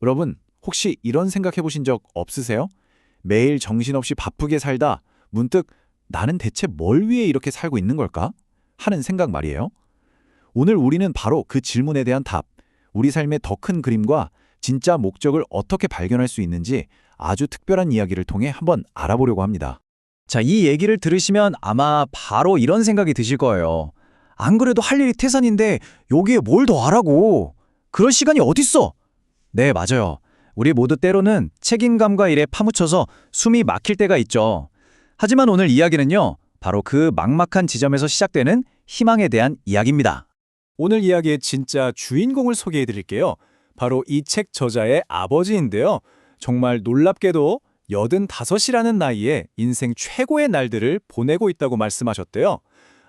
여러분, 혹시 이런 생각해 보신 적 없으세요? 매일 정신없이 바쁘게 살다 문득 나는 대체 뭘 위해 이렇게 살고 있는 걸까? 하는 생각 말이에요. 오늘 우리는 바로 그 질문에 대한 답, 우리 삶의 더 큰 그림과 진짜 목적을 어떻게 발견할 수 있는지 아주 특별한 이야기를 통해 한번 알아보려고 합니다. 자, 이 얘기를 들으시면 아마 바로 이런 생각이 드실 거예요. 안 그래도 할 일이 태산인데 여기에 뭘 더 하라고. 그럴 시간이 어딨어? 네, 맞아요. 우리 모두 때로는 책임감과 일에 파묻혀서 숨이 막힐 때가 있죠. 하지만 오늘 이야기는요, 바로 그 막막한 지점에서 시작되는 희망에 대한 이야기입니다. 오늘 이야기의 진짜 주인공을 소개해 드릴게요. 바로 이 책 저자의 아버지인데요. 정말 놀랍게도 85이라는 나이에 인생 최고의 날들을 보내고 있다고 말씀하셨대요.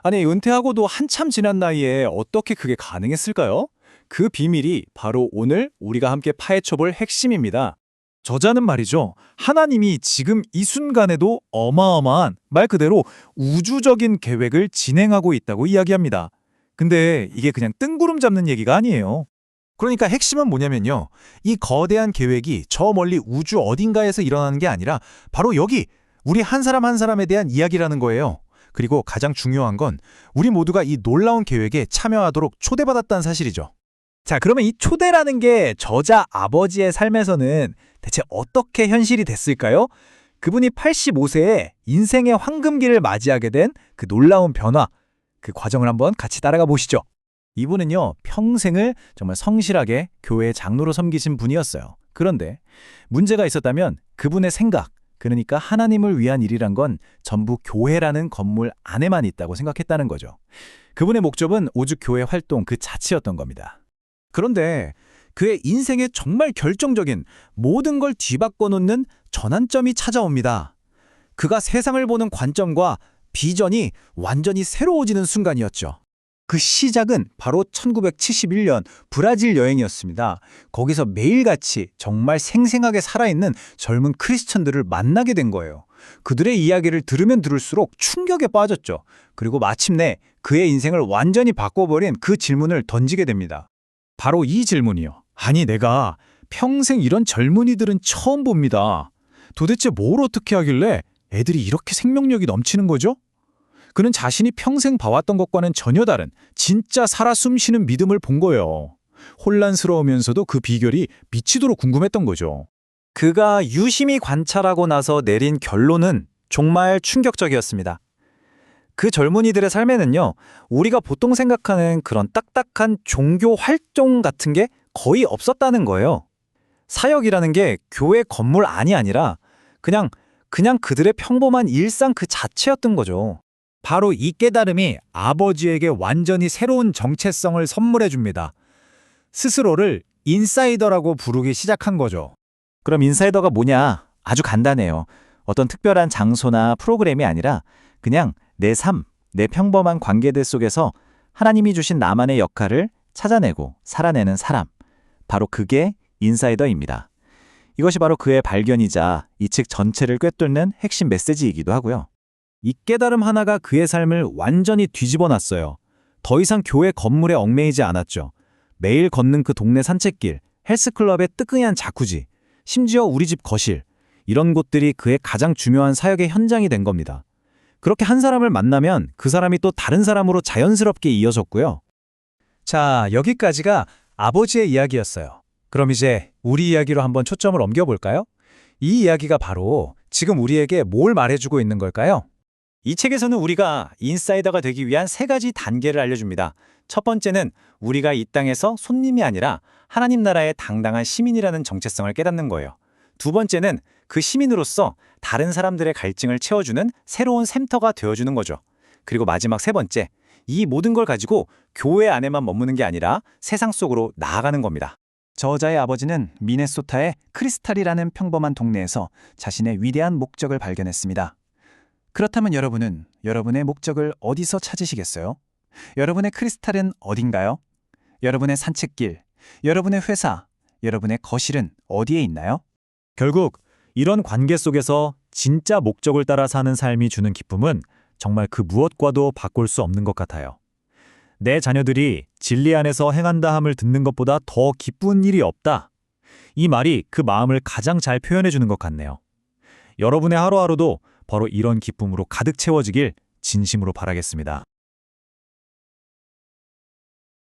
아니, 은퇴하고도 한참 지난 나이에 어떻게 그게 가능했을까요? 그 비밀이 바로 오늘 우리가 함께 파헤쳐볼 핵심입니다. 저자는 말이죠. 하나님이 지금 이 순간에도 어마어마한 말 그대로 우주적인 계획을 진행하고 있다고 이야기합니다. 근데 이게 그냥 뜬구름 잡는 얘기가 아니에요. 그러니까 핵심은 뭐냐면요. 이 거대한 계획이 저 멀리 우주 어딘가에서 일어나는 게 아니라 바로 여기 우리 한 사람 한 사람에 대한 이야기라는 거예요. 그리고 가장 중요한 건 우리 모두가 이 놀라운 계획에 참여하도록 초대받았다는 사실이죠. 자, 그러면 이 초대라는 게 저자 아버지의 삶에서는 대체 어떻게 현실이 됐을까요? 그분이 85세에 인생의 황금기를 맞이하게 된 그 놀라운 변화, 그 과정을 한번 같이 따라가 보시죠. 이분은요, 평생을 정말 성실하게 교회 장로로 섬기신 분이었어요. 그런데 문제가 있었다면 그분의 생각, 그러니까 하나님을 위한 일이란 건 전부 교회라는 건물 안에만 있다고 생각했다는 거죠. 그분의 목적은 오직 교회 활동 그 자체였던 겁니다. 그런데 그의 인생에 정말 결정적인 모든 걸 뒤바꿔 놓는 전환점이 찾아옵니다. 그가 세상을 보는 관점과 비전이 완전히 새로워지는 순간이었죠. 그 시작은 바로 1971년 브라질 여행이었습니다. 거기서 매일같이 정말 생생하게 살아있는 젊은 크리스천들을 만나게 된 거예요. 그들의 이야기를 들으면 들을수록 충격에 빠졌죠. 그리고 마침내 그의 인생을 완전히 바꿔버린 그 질문을 던지게 됩니다. 바로 이 질문이요. 아니, 내가 평생 이런 젊은이들은 처음 봅니다. 도대체 뭘 어떻게 하길래 애들이 이렇게 생명력이 넘치는 거죠? 그는 자신이 평생 봐왔던 것과는 전혀 다른 진짜 살아 숨쉬는 믿음을 본 거예요. 혼란스러우면서도 그 비결이 미치도록 궁금했던 거죠. 그가 유심히 관찰하고 나서 내린 결론은 정말 충격적이었습니다. 그 젊은이들의 삶에는요, 우리가 보통 생각하는 그런 딱딱한 종교 활동 같은 게 거의 없었다는 거예요. 사역이라는 게 교회 건물 안이 아니라 그냥 그들의 평범한 일상 그 자체였던 거죠. 바로 이 깨달음이 아버지에게 완전히 새로운 정체성을 선물해 줍니다. 스스로를 인사이더라고 부르기 시작한 거죠. 그럼 인사이더가 뭐냐? 아주 간단해요. 어떤 특별한 장소나 프로그램이 아니라 그냥 내 삶, 내 평범한 관계들 속에서 하나님이 주신 나만의 역할을 찾아내고 살아내는 사람. 바로 그게 인사이더입니다. 이것이 바로 그의 발견이자 이 책 전체를 꿰뚫는 핵심 메시지이기도 하고요. 이 깨달음 하나가 그의 삶을 완전히 뒤집어 놨어요. 더 이상 교회 건물에 얽매이지 않았죠. 매일 걷는 그 동네 산책길, 헬스클럽의 뜨끈한 자쿠지, 심지어 우리 집 거실, 이런 곳들이 그의 가장 중요한 사역의 현장이 된 겁니다. 그렇게 한 사람을 만나면 그 사람이 또 다른 사람으로 자연스럽게 이어졌고요. 자, 여기까지가 아버지의 이야기였어요. 그럼 이제 우리 이야기로 한번 초점을 옮겨볼까요? 이 이야기가 바로 지금 우리에게 뭘 말해주고 있는 걸까요? 이 책에서는 우리가 인사이더가 되기 위한 3가지 단계를 알려줍니다. 첫 번째는 우리가 이 땅에서 손님이 아니라 하나님 나라의 당당한 시민이라는 정체성을 깨닫는 거예요. 두 번째는 그 시민으로서 다른 사람들의 갈증을 채워주는 새로운 샘터가 되어주는 거죠. 그리고 마지막 3번째, 이 모든 걸 가지고 교회 안에만 머무는 게 아니라 세상 속으로 나아가는 겁니다. 저자의 아버지는 미네소타의 크리스탈이라는 평범한 동네에서 자신의 위대한 목적을 발견했습니다. 그렇다면 여러분은 여러분의 목적을 어디서 찾으시겠어요? 여러분의 크리스탈은 어딘가요? 여러분의 산책길, 여러분의 회사, 여러분의 거실은 어디에 있나요? 결국 이런 관계 속에서 진짜 목적을 따라 사는 삶이 주는 기쁨은 정말 그 무엇과도 바꿀 수 없는 것 같아요. 내 자녀들이 진리 안에서 행한다 함을 듣는 것보다 더 기쁜 일이 없다. 이 말이 그 마음을 가장 잘 표현해 주는 것 같네요. 여러분의 하루하루도 바로 이런 기쁨으로 가득 채워지길 진심으로 바라겠습니다.